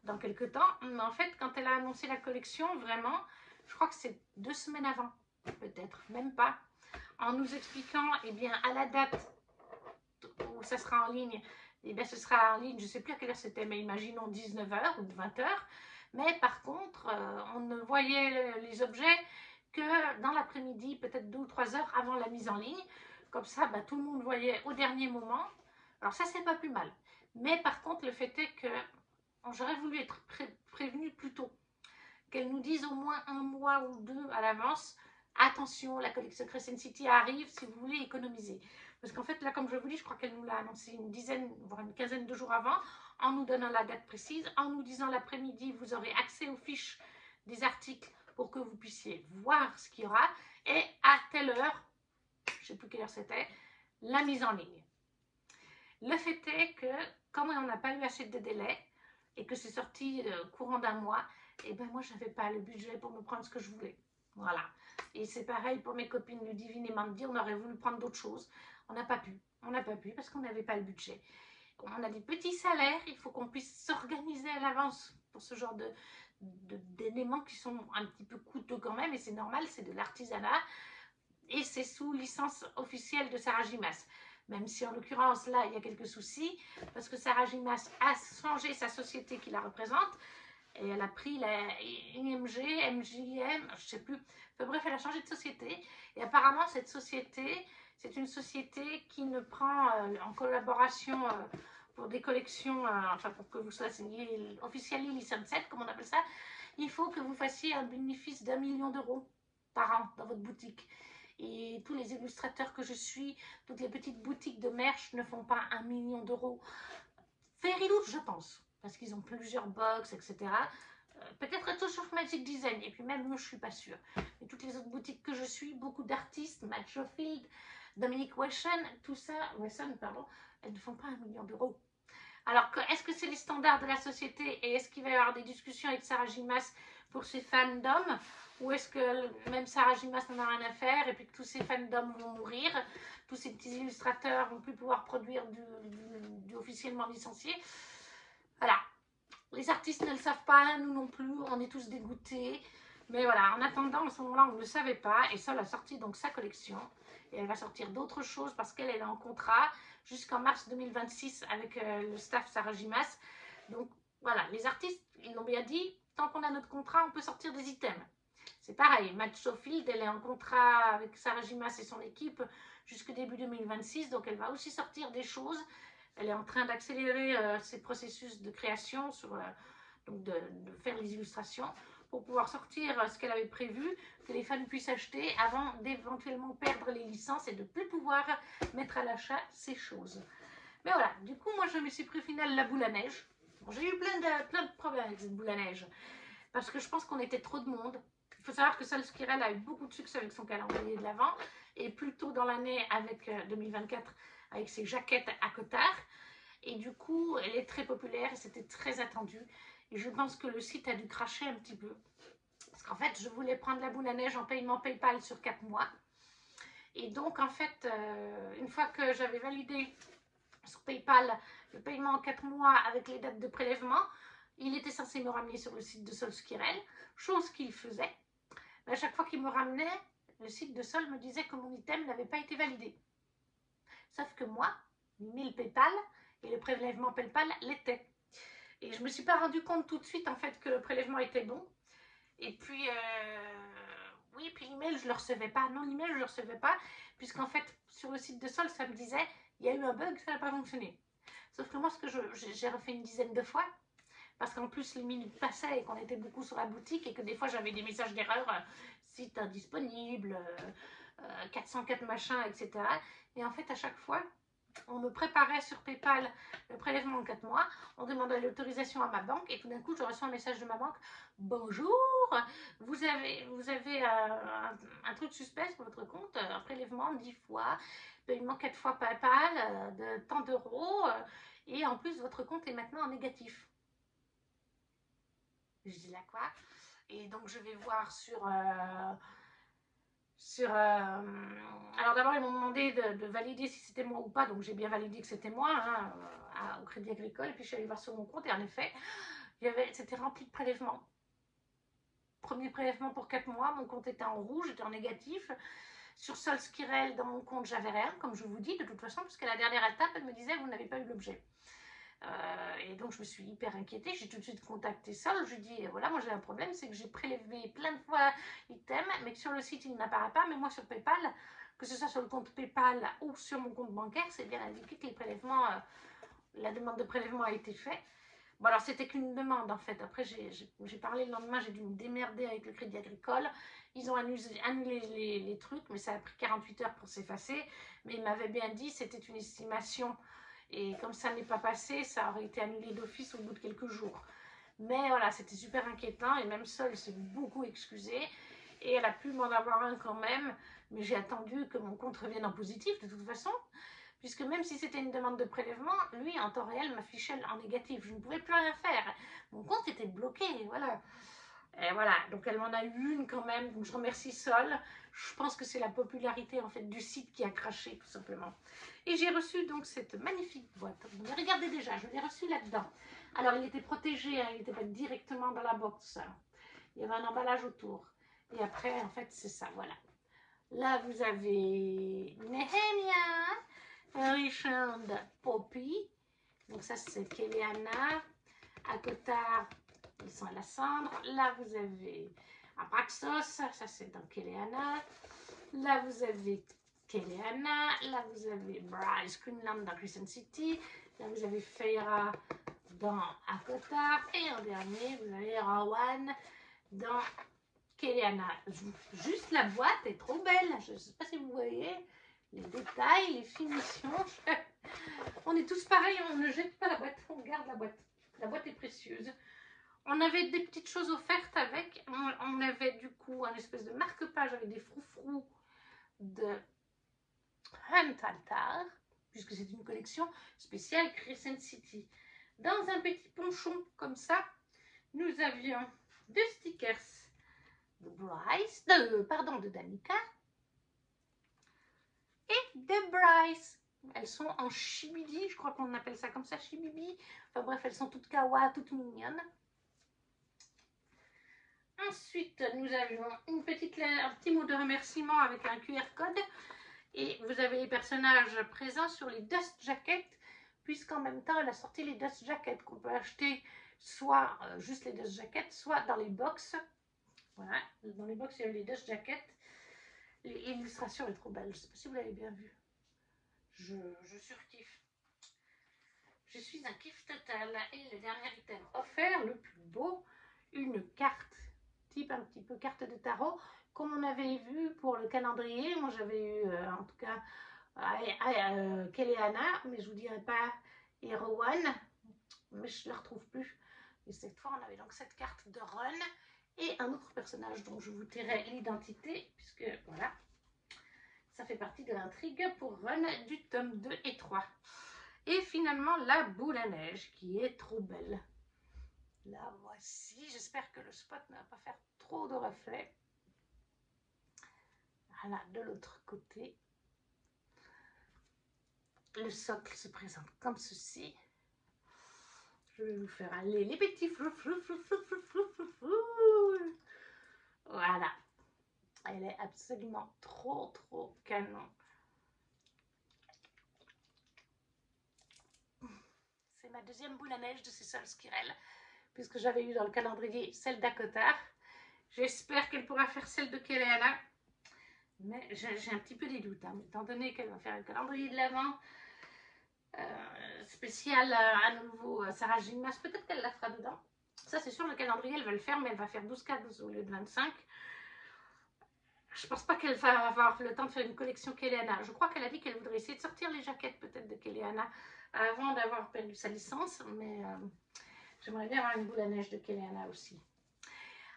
dans quelques temps. Mais en fait, quand elle a annoncé la collection, vraiment, je crois que c'est 2 semaines avant. Peut-être, même pas. En nous expliquant, eh bien, à la date où ça sera en ligne, eh bien, ce sera en ligne, je ne sais plus à quelle heure c'était, mais imaginons 19 h ou 20 h. Mais par contre, on ne voyait les objets que dans l'après-midi, peut-être 2 ou 3 heures avant la mise en ligne. Comme ça, bah, tout le monde voyait au dernier moment. Alors ça, c'est pas plus mal. Mais par contre, le fait est que j'aurais voulu être prévenue plus tôt. Qu'elle nous dise au moins 1 mois ou 2 à l'avance. Attention, la collection Crescent City arrive si vous voulez économiser. Parce qu'en fait, là, comme je vous dis, je crois qu'elle nous l'a annoncé une dizaine, voire une quinzaine de jours avant, en nous donnant la date précise, en nous disant l'après-midi, vous aurez accès aux fiches des articles pour que vous puissiez voir ce qu'il y aura. Et à telle heure, je ne sais plus quelle heure c'était, la mise en ligne. Le fait est que, comme on n'a pas eu assez de délai, et que c'est sorti courant d'un mois, et ben moi, je n'avais pas le budget pour me prendre ce que je voulais. Voilà. Et c'est pareil pour mes copines Ludivine et Mandy, on aurait voulu prendre d'autres choses. On n'a pas pu. On n'a pas pu parce qu'on n'avait pas le budget. On a des petits salaires, il faut qu'on puisse s'organiser à l'avance pour ce genre d'éléments qui sont un petit peu coûteux quand même, et c'est normal, c'est de l'artisanat, et c'est sous licence officielle de Sarah Gimas. Même si en l'occurrence, là, il y a quelques soucis, parce que Sarah Gimas a changé sa société qui la représente, et elle a pris la IMG, MJM, je ne sais plus. Enfin, bref, elle a changé de société. Et apparemment, cette société, c'est une société qui ne prend en collaboration pour des collections, enfin pour que vous soyez officially licensed, comme on appelle ça, il faut que vous fassiez un bénéfice d'1 million d'euros par an dans votre boutique. Et tous les illustrateurs que je suis, toutes les petites boutiques de merch ne font pas 1 million d'euros. Fairyloot, je pense, parce qu'ils ont plusieurs box, etc. Peut-être toujours Magic Design, et puis même moi, je ne suis pas sûre. Mais toutes les autres boutiques que je suis, beaucoup d'artistes, Matt Schofield, Dominic Wesson, tout ça, elles ne font pas 1 million d'euros. Alors, est-ce que c'est les standards de la société et est-ce qu'il va y avoir des discussions avec Sarah Gimas pour ses fandoms, ou est-ce que même Sarah Gimas n'en a rien à faire et puis que tous ces fandoms vont mourir, tous ces petits illustrateurs vont plus pouvoir produire du officiellement licencié. Voilà, les artistes ne le savent pas, nous non plus, on est tous dégoûtés. Mais voilà, en attendant, à ce moment-là, on ne le savait pas. Et Sol a sorti donc sa collection. Et elle va sortir d'autres choses parce qu'elle est en contrat jusqu'en mars 2026 avec le staff Sarah Gimas. Donc voilà, les artistes, ils l'ont bien dit, tant qu'on a notre contrat, on peut sortir des items. C'est pareil, Matt Schofield, elle est en contrat avec Sarah Gimas et son équipe jusqu'au début 2026. Donc elle va aussi sortir des choses. Elle est en train d'accélérer ses processus de création, donc de faire les illustrations, pour pouvoir sortir ce qu'elle avait prévu, que les fans puissent acheter avant d'éventuellement perdre les licences et de ne plus pouvoir mettre à l'achat ces choses. Mais voilà, du coup, moi, je me suis pris au final la boule à neige. Bon, j'ai eu plein de problèmes avec cette boule à neige, parce que je pense qu'on était trop de monde. Il faut savoir que Sol Skirel a eu beaucoup de succès avec son calendrier de l'Avent, et plus tôt dans l'année, avec 2024, avec ses jaquettes à cotard. Et du coup, elle est très populaire et c'était très attendu. Et je pense que le site a dû cracher un petit peu. Parce qu'en fait, je voulais prendre la boule à neige en paiement PayPal sur 4 mois. Et donc, en fait, une fois que j'avais validé sur PayPal le paiement en 4 mois avec les dates de prélèvement, il était censé me ramener sur le site de Sol Skirel, chose qu'il faisait. Mais à chaque fois qu'il me ramenait, le site de Sol me disait que mon item n'avait pas été validé. Sauf que moi, l'email PayPal et le prélèvement PayPal l'était. Et je ne me suis pas rendu compte tout de suite en fait que le prélèvement était bon. Et puis, oui, puis l'email je ne le recevais pas. Non, l'email je ne le recevais pas, puisqu'en fait, sur le site de Sol, ça me disait, il y a eu un bug, ça n'a pas fonctionné. Sauf que moi, ce que j'ai refait une dizaine de fois, parce qu'en plus les minutes passaient et qu'on était beaucoup sur la boutique et que des fois j'avais des messages d'erreur. site indisponible, 404 machins, etc. Et en fait, à chaque fois, on me préparait sur PayPal le prélèvement en 4 mois, on demandait l'autorisation à ma banque et tout d'un coup, je reçois un message de ma banque. Bonjour, vous avez un truc suspect sur votre compte, un prélèvement 10 fois, paiement 4 fois PayPal de tant d'euros et en plus, votre compte est maintenant en négatif. Je dis là quoi? Et donc, je vais voir alors d'abord, ils m'ont demandé de valider si c'était moi ou pas, donc j'ai bien validé que c'était moi au Crédit Agricole. Et puis je suis allée voir sur mon compte et en effet, c'était rempli de prélèvements. Premier prélèvement pour 4 mois, mon compte était en rouge, j'étais en négatif. Sur Solskirel, dans mon compte, j'avais rien, comme je vous dis, de toute façon, parce qu'à la dernière étape, elle me disait, vous n'avez pas eu l'objet. Et donc je me suis hyper inquiétée, j'ai tout de suite contacté Sol, je lui ai dit voilà, moi j'ai un problème, c'est que j'ai prélevé plein de fois l'item, mais que sur le site il n'apparaît pas, mais moi sur PayPal, que ce soit sur le compte PayPal ou sur mon compte bancaire, c'est bien indiqué que les prélèvements, la demande de prélèvement a été faite. Bon alors c'était qu'une demande en fait, après j'ai parlé le lendemain, j'ai dû me démerder avec le Crédit Agricole, ils ont annulé les trucs, mais ça a pris 48 heures pour s'effacer, mais ils m'avaient bien dit c'était une estimation. Et comme ça n'est pas passé, ça aurait été annulé d'office au bout de quelques jours. Mais voilà, c'était super inquiétant et même Sol s'est beaucoup excusée. Et elle a pu m'en avoir un quand même. Mais j'ai attendu que mon compte revienne en positif de toute façon. Puisque même si c'était une demande de prélèvement, lui en temps réel m'affichait en négatif. Je ne pouvais plus rien faire. Mon compte était bloqué, voilà. Et voilà, donc elle m'en a eu une quand même. Donc je remercie Sol. Je pense que c'est la popularité en fait du site qui a craché tout simplement. Et j'ai reçu donc cette magnifique boîte. Vous la regardez déjà, je l'ai reçue là-dedans. Alors il était protégé, hein, il n'était pas directement dans la box. Il y avait un emballage autour. Et après, en fait, c'est ça, voilà. Là, vous avez Nehemia, Richard Poppy. Donc ça, c'est Kéléana. À Cotard, ils sont à la cendre. Là, vous avez Apraxos, ça c'est dans Kéléana. Là, vous avez Kéléana. Là, vous avez Bryce Queenland dans Crescent City. Là, vous avez Feira dans Akotar. Et en dernier, vous avez Rowan dans Kéléana. Juste la boîte est trop belle. Je ne sais pas si vous voyez les détails, les finitions. On est tous pareils, on ne jette pas la boîte, on garde la boîte. La boîte est précieuse. On avait des petites choses offertes avec. On avait du coup un espèce de marque-page avec des froufrous de Hunt Altar, puisque c'est une collection spéciale Crescent City. Dans un petit ponchon comme ça, nous avions deux stickers de Bryce, de Danica et de Bryce. Elles sont en chibidi, je crois qu'on appelle ça comme ça, chibibi. Enfin bref, elles sont toutes kawa, toutes mignonnes. Ensuite, nous avions un petit mot de remerciement avec un QR code. Et vous avez les personnages présents sur les Dust Jackets, puisqu'en même temps, elle a sorti les Dust Jackets qu'on peut acheter soit juste les Dust Jackets, soit dans les box. Voilà, dans les box, il y a les Dust Jackets. L'illustration est trop belle, je ne sais pas si vous l'avez bien vue. Je surkiffe. Je suis un kiff total. Et le dernier item offert, le plus beau, une carte, type un petit peu carte de tarot, comme on avait vu pour le calendrier. Moi j'avais eu en tout cas Kéléana, mais je vous dirai pas Erwan, mais je ne la retrouve plus. Et cette fois on avait donc cette carte de Ron et un autre personnage dont je vous tairai l'identité, puisque voilà, ça fait partie de l'intrigue pour Ron du tome 2 et 3. Et finalement, la boule à neige qui est trop belle. La voici. J'espère que le spot ne va pas faire trop de reflets. Voilà, de l'autre côté. Le socle se présente comme ceci. Je vais vous faire aller les petits flou. Voilà. Elle est absolument trop canon. C'est ma deuxième boule à neige de ces Solskirel, puisque j'avais eu dans le calendrier celle d'Akotar. J'espère qu'elle pourra faire celle de Kéléana. Mais j'ai un petit peu des doutes, hein, étant donné qu'elle va faire un calendrier de l'Avent spécial à nouveau Sarah Gymnas. Peut-être qu'elle la fera dedans. Ça, c'est sûr, le calendrier, elle va le faire, mais elle va faire 12 cases au lieu de 25. Je pense pas qu'elle va avoir le temps de faire une collection Kéléana. Je crois qu'elle a dit qu'elle voudrait essayer de sortir les jaquettes peut-être de Kéléana avant d'avoir perdu sa licence. Mais j'aimerais bien avoir une boule à neige de Kéléana aussi.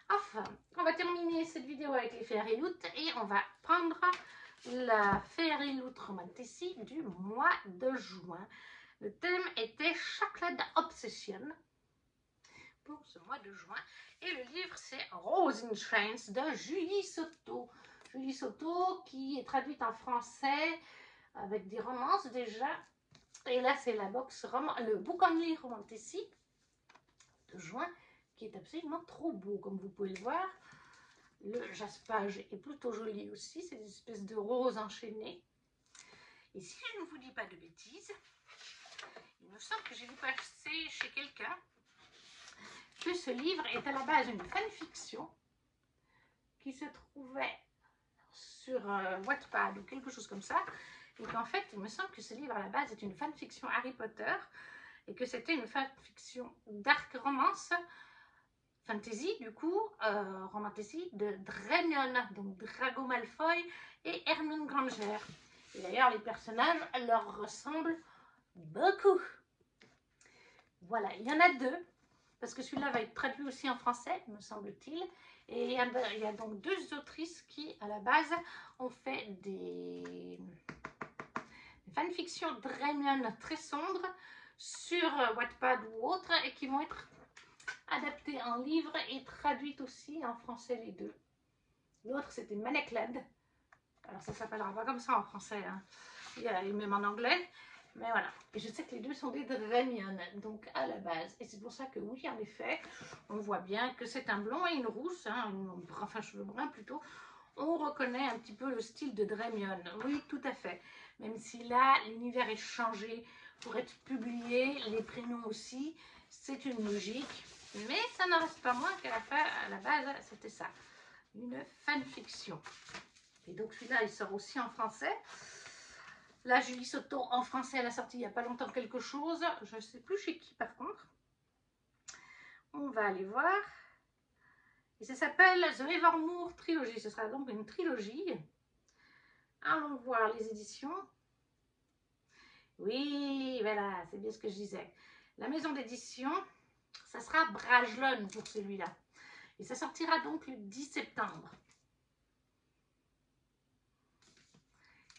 Enfin, on va terminer cette vidéo avec les Fairy Loot et on va prendre la Fairy Loot Romantasy du mois de juin. Le thème était Chocolate Obsession pour ce mois de juin. Et le livre, c'est Rose in Chains de Julie Soto. Julie Soto qui est traduite en français avec des romances déjà. Et là, c'est la box le Book Only Romantasy de juin qui est absolument trop beau, comme vous pouvez le voir. Le jaspage est plutôt joli aussi. C'est des espèces de roses enchaînées. Et si je ne vous dis pas de bêtises, il me semble que j'ai vu passer chez quelqu'un que ce livre est à la base une fanfiction qui se trouvait sur Wattpad ou quelque chose comme ça. Et qu'en fait, il me semble que ce livre à la base est une fanfiction Harry Potter et que c'était une fanfiction dark romance fantasy, du coup, romantasy de Dramion, donc Drago Malfoy et Hermione Granger. Et d'ailleurs, les personnages leur ressemblent beaucoup. Voilà, il y en a deux, parce que celui-là va être traduit aussi en français, me semble-t-il. Et il y a donc deux autrices qui, à la base, ont fait des fanfictions Dramion très sombres sur Wattpad ou autre, et qui vont être adaptées en livre et traduites aussi en français les deux. L'autre, c'était Maneclad. Alors, ça s'appellera pas comme ça en français, hein. Il y a même en anglais. Mais voilà, et je sais que les deux sont des Dramion, donc à la base. Et c'est pour ça que oui, en effet, on voit bien que c'est un blond et une rousse, hein, enfin cheveux bruns plutôt. On reconnaît un petit peu le style de Dramion, oui, tout à fait. Même si là, l'univers est changé pour être publié, les prénoms aussi, c'est une logique. Mais ça n'en reste pas moins qu'à la base, c'était ça, une fanfiction. Et donc celui-là, il sort aussi en français. Là, Julie Soto, en français, elle a sorti il n'y a pas longtemps quelque chose. Je ne sais plus chez qui, par contre. On va aller voir. Et ça s'appelle The Evermore Trilogy. Ce sera donc une trilogie. Allons voir les éditions. Oui, voilà, c'est bien ce que je disais. La maison d'édition, ça sera Brajlon pour celui-là. Et ça sortira donc le 10 septembre.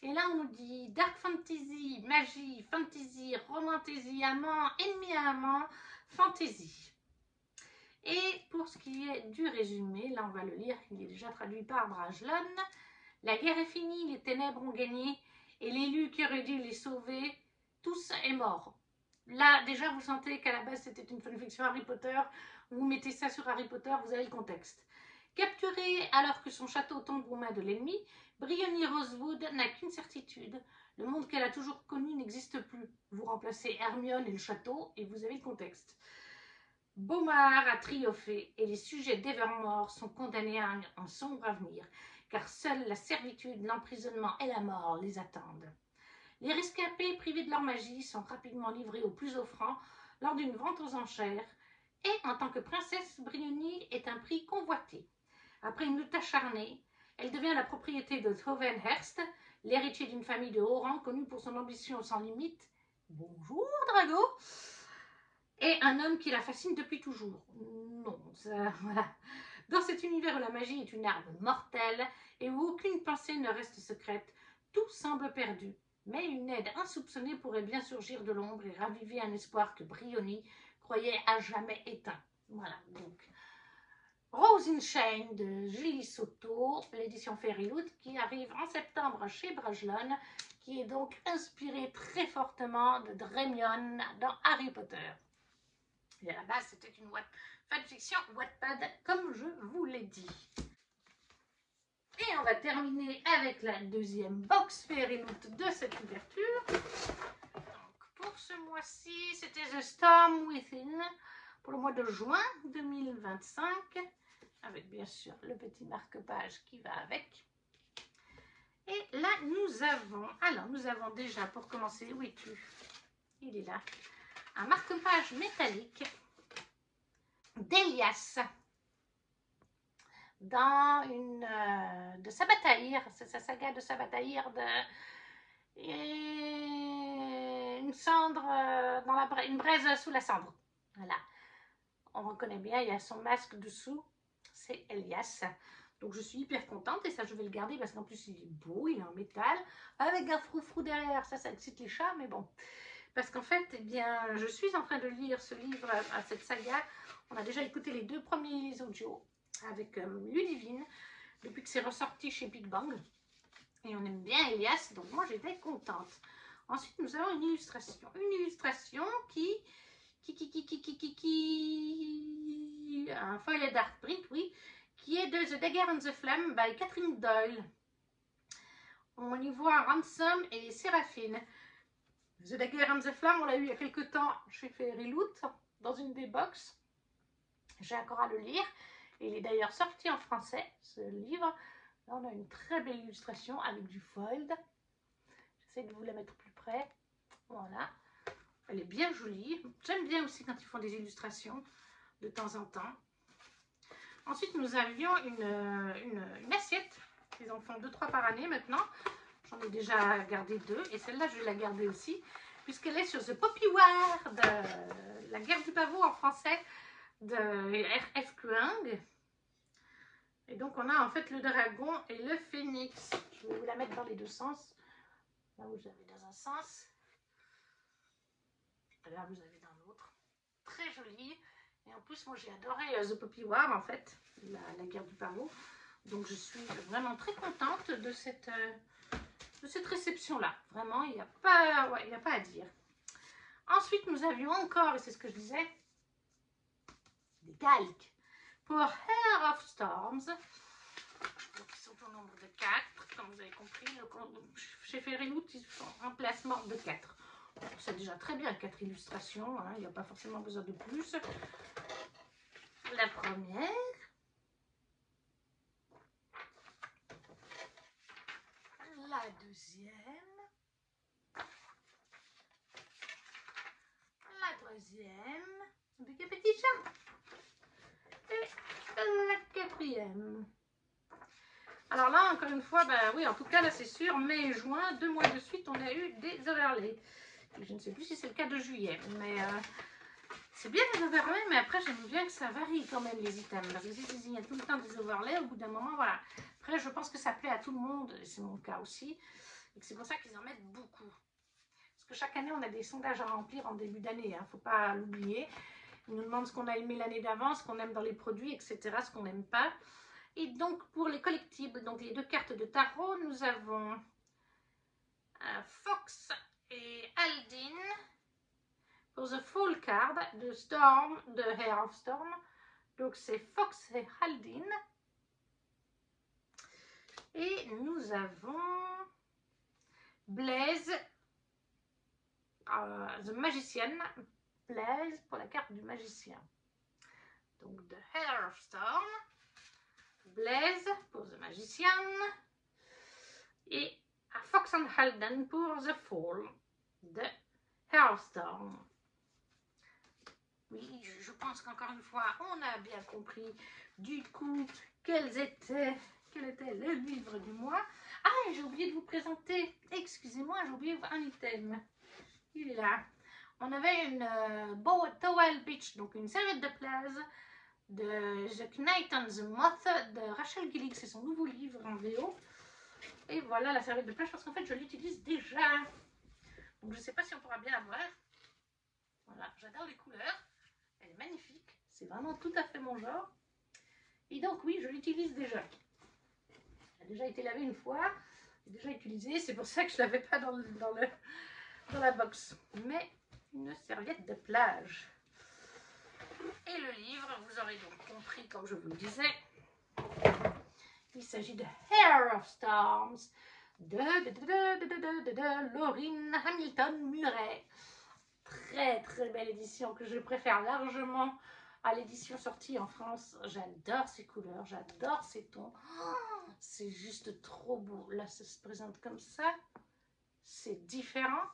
Et là, on nous dit Dark Fantasy, Magie, Fantasy, Romantasy, Amant, Ennemi à Amant, Fantasy. Et pour ce qui est du résumé, là on va le lire, il est déjà traduit par Brajlon. La guerre est finie, les ténèbres ont gagné, et l'élu qui aurait dû les sauver, tous est mort. Là, déjà, vous sentez qu'à la base, c'était une fanfiction Harry Potter. Vous mettez ça sur Harry Potter, vous avez le contexte. Capturé alors que son château tombe aux mains de l'ennemi, Bryony Rosewood n'a qu'une certitude. Le monde qu'elle a toujours connu n'existe plus. Vous remplacez Hermione et le château, et vous avez le contexte. Beaumard a triomphé et les sujets d'Evermore sont condamnés à un sombre avenir, car seule la servitude, l'emprisonnement et la mort les attendent. Les rescapés privés de leur magie sont rapidement livrés aux plus offrants lors d'une vente aux enchères, et en tant que princesse, Bryony est un prix convoité. Après une lutte acharnée, elle devient la propriété de Thovenhurst, l'héritier d'une famille de haut rang connue pour son ambition sans limite. Bonjour Drago! Et un homme qui la fascine depuis toujours. Non, ça, voilà. Dans cet univers où la magie est une arme mortelle et où aucune pensée ne reste secrète, tout semble perdu. Mais une aide insoupçonnée pourrait bien surgir de l'ombre et raviver un espoir que Bryony croyait à jamais éteint. Voilà, donc Rose in Chains de Julie Soto, l'édition Fairy Loot, qui arrive en septembre chez Brajlon, qui est donc inspirée très fortement de Dramion dans Harry Potter. Et à la base, c'était une fanfiction Wattpad, comme je vous l'ai dit. Et on va terminer avec la deuxième box Fairy Loot de cette ouverture. Donc, pour ce mois-ci, c'était The Storm Within, pour le mois de juin 2025, avec bien sûr le petit marque-page qui va avec. Et là, nous avons déjà, pour commencer, où es-tu? Il est là. Un marque-page métallique d'Elias. dans une de Sabataïr, c'est sa saga de Sabataïr, une cendre dans une braise sous la cendre. Voilà, on reconnaît bien, il y a son masque dessous, c'est Elias. Donc je suis hyper contente et ça je vais le garder parce qu'en plus il est beau, il est en métal, avec un froufrou derrière, ça excite les chats, mais bon. Parce qu'en fait, eh bien, je suis en train de lire ce livre à cette saga. On a déjà écouté les 2 premiers audios avec Ludivine, depuis que c'est ressorti chez Big Bang. Et on aime bien Elias, donc moi j'étais contente. Ensuite, nous avons une illustration. Une illustration un foilet d'art print, oui, qui est de The Dagger and the Flame by Catherine Doyle. On y voit Ransom et Séraphine. The Dagger and the Flame, on l'a eu il y a quelques temps chez Fairy Loot, dans une des box. J'ai encore à le lire. Et il est d'ailleurs sorti en français, ce livre. Là, on a une très belle illustration avec du fold. J'essaie de vous la mettre plus près. Voilà. Elle est bien jolie. J'aime bien aussi quand ils font des illustrations de temps en temps. Ensuite, nous avions une assiette. Ils en font 2-3 par année maintenant. J'en ai déjà gardé 2. Et celle-là, je vais la garder aussi. Puisqu'elle est sur The Poppy War de La Guerre du Pavot en français de R.F. Kuang. Et donc, on a en fait le dragon et le phénix. Je vais vous la mettre dans les 2 sens. Là, vous avez dans un sens. Là, vous avez dans l'autre. Très jolie. Et en plus, moi, j'ai adoré The Poppy War, en fait, la guerre du pavot. Donc, je suis vraiment très contente de cette réception-là. Vraiment, il n'y a pas, ouais, a pas à dire. Ensuite, nous avions encore, et c'est ce que je disais, des calques pour Heart of Storms. Donc, ils sont au nombre de 4, comme vous avez compris. Chez Fairy Loot, ils font un placement de 4. C'est déjà très bien, 4 illustrations, hein, il n'y a pas forcément besoin de plus. La première. La deuxième. La troisième. Avec un petit chat. Et la quatrième. Alors là, encore une fois, ben oui, en tout cas, là, c'est sûr, mai et juin, 2 mois de suite, on a eu des overlays. Je ne sais plus si c'est le cas de juillet, mais c'est bien les overlays, mais après, j'aime bien que ça varie quand même, les items. Parce que si il y a tout le temps des overlays, au bout d'un moment, voilà. Après, je pense que ça plaît à tout le monde, et c'est mon cas aussi, et c'est pour ça qu'ils en mettent beaucoup. Parce que chaque année, on a des sondages à remplir en début d'année, il ne faut pas l'oublier. Ils nous demandent ce qu'on a aimé l'année d'avant, ce qu'on aime dans les produits, etc., ce qu'on n'aime pas. Et donc, pour les collectibles, donc les 2 cartes de tarot, nous avons Fox et Aldin pour The Full Card de Storm, de Heart of Storm. Donc, c'est Fox et Aldin. Et nous avons Blaze, The Magician. Blaze pour la carte du magicien. Donc, de Heart of Storm. Blaze pour The Magician. Et à Fox and Halden pour The Fall de Heart of Storm. Oui, je pense qu'encore une fois, on a bien compris du coup quel était le livre du mois. Ah, j'ai oublié de vous présenter, excusez-moi, j'ai oublié un item. Il est là. On avait une Towel Beach, donc une serviette de plage de The Knight and the Moth de Rachel Gillig, c'est son nouveau livre en VO. Et voilà la serviette de plage parce qu'en fait je l'utilise déjà. Donc je ne sais pas si on pourra bien la voir. Voilà, j'adore les couleurs. Elle est magnifique. C'est vraiment tout à fait mon genre. Et donc oui, je l'utilise déjà. Elle a déjà été lavée une fois. Déjà utilisée. C'est pour ça que je ne l'avais pas dans la box. Mais une serviette de plage. Et le livre, vous aurez donc compris, comme je vous le disais, il s'agit de Heart of Storms de Laurine Hamilton Murray. Très très belle édition que je préfère largement à l'édition sortie en France. J'adore ces couleurs, j'adore ces tons. Oh, c'est juste trop beau. Là, ça se présente comme ça. C'est différent.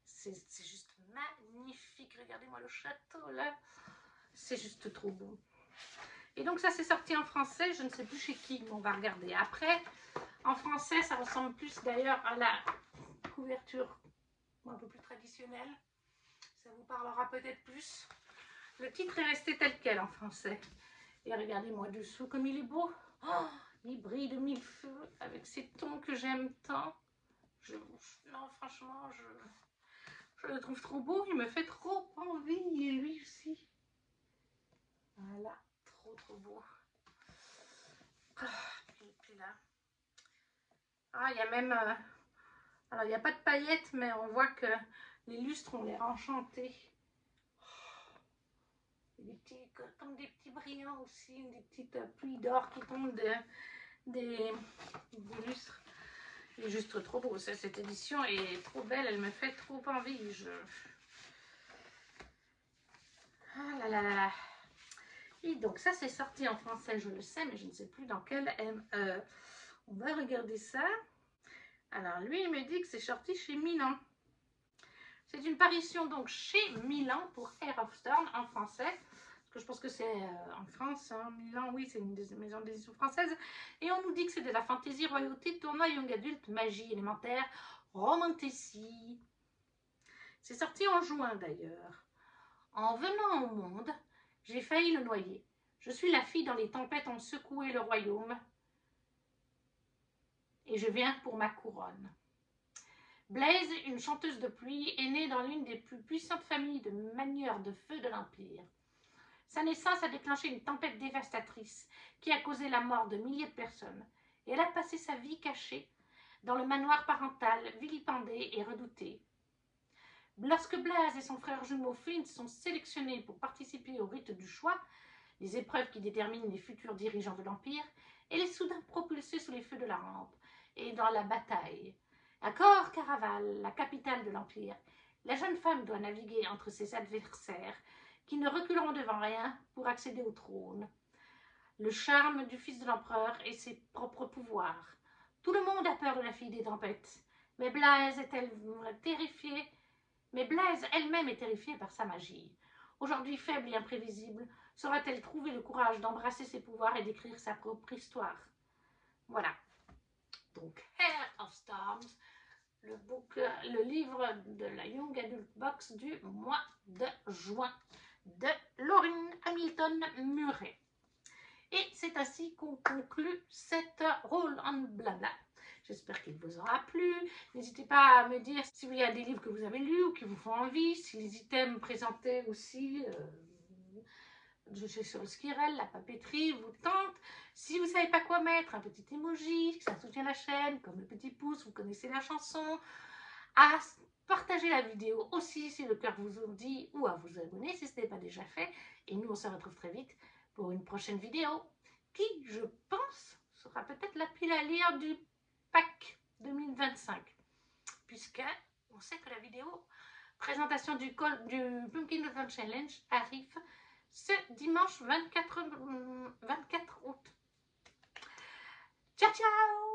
C'est juste magnifique. Regardez-moi le château là. C'est juste trop beau. Et donc ça c'est sorti en français, je ne sais plus chez qui, mais on va regarder après. En français, ça ressemble plus d'ailleurs à la couverture un peu plus traditionnelle. Ça vous parlera peut-être plus. Le titre est resté tel quel en français. Et regardez-moi dessous comme il est beau. Oh, il brille de mille feux avec ces tons que j'aime tant. Non, franchement, je le trouve trop beau. Il me fait trop envie. Et lui aussi. Voilà, trop beau. Et puis là. Ah, il y a même... alors, il n'y a pas de paillettes, mais on voit que les lustres ont l'air enchantés. Comme des petits brillants aussi, des petites pluies d'or qui tombent des lustres. Il est juste trop beau. Cette édition est trop belle, elle me fait trop envie. Ah là là là là. Et donc ça c'est sorti en français, je le sais, mais je ne sais plus dans quel ME. On va regarder ça. Alors lui il me dit que c'est sorti chez Milan. C'est une parution donc chez Milan pour Air of Storm en français. Parce que je pense que c'est en France, hein. Milan, oui, c'est une des maisons d'édition françaises. Et on nous dit que c'est de la fantaisie, royauté, tournoi young adulte, magie élémentaire, romantécie. C'est sorti en juin d'ailleurs. En venant au monde, j'ai failli le noyer. Je suis la fille dont les tempêtes ont secoué le royaume. Et je viens pour ma couronne. Blaise, une chanteuse de pluie, est née dans l'une des plus puissantes familles de manieurs de feu de l'Empire. Sa naissance a déclenché une tempête dévastatrice qui a causé la mort de milliers de personnes. Et elle a passé sa vie cachée dans le manoir parental, vilipendée et redoutée. Lorsque Blaise et son frère jumeau Flint sont sélectionnés pour participer au rite du choix, les épreuves qui déterminent les futurs dirigeants de l'Empire, elle est soudain propulsée sous les feux de la rampe et dans la bataille. À Cor Caraval, la capitale de l'Empire, la jeune femme doit naviguer entre ses adversaires qui ne reculeront devant rien pour accéder au trône. Le charme du fils de l'empereur et ses propres pouvoirs. Tout le monde a peur de la fille des tempêtes, mais Blaise elle-même est terrifiée par sa magie. Aujourd'hui faible et imprévisible, saura-t-elle trouver le courage d'embrasser ses pouvoirs et d'écrire sa propre histoire? Voilà. Donc, Air of Storms, le livre de la Young Adult Box du mois de juin de Lauryn Hamilton Murray. Et c'est ainsi qu'on conclut cette Roll on Blabla. J'espère qu'il vous aura plu. N'hésitez pas à me dire s'il y a des livres que vous avez lus ou qui vous font envie, si les items présentés aussi, je suis sur le Skirel, la papeterie, vous tentent. Si vous ne savez pas quoi mettre, un petit emoji, ça soutient la chaîne, comme le petit pouce, vous connaissez la chanson. À partager la vidéo aussi si le cœur vous en dit, ou à vous abonner si ce n'est pas déjà fait. Et nous, on se retrouve très vite pour une prochaine vidéo qui, je pense, sera peut-être la pile à lire du pack 2025. Puisque on sait que la vidéo présentation du Pumpkin Oven Challenge arrive ce dimanche 24 août. Ciao, ciao!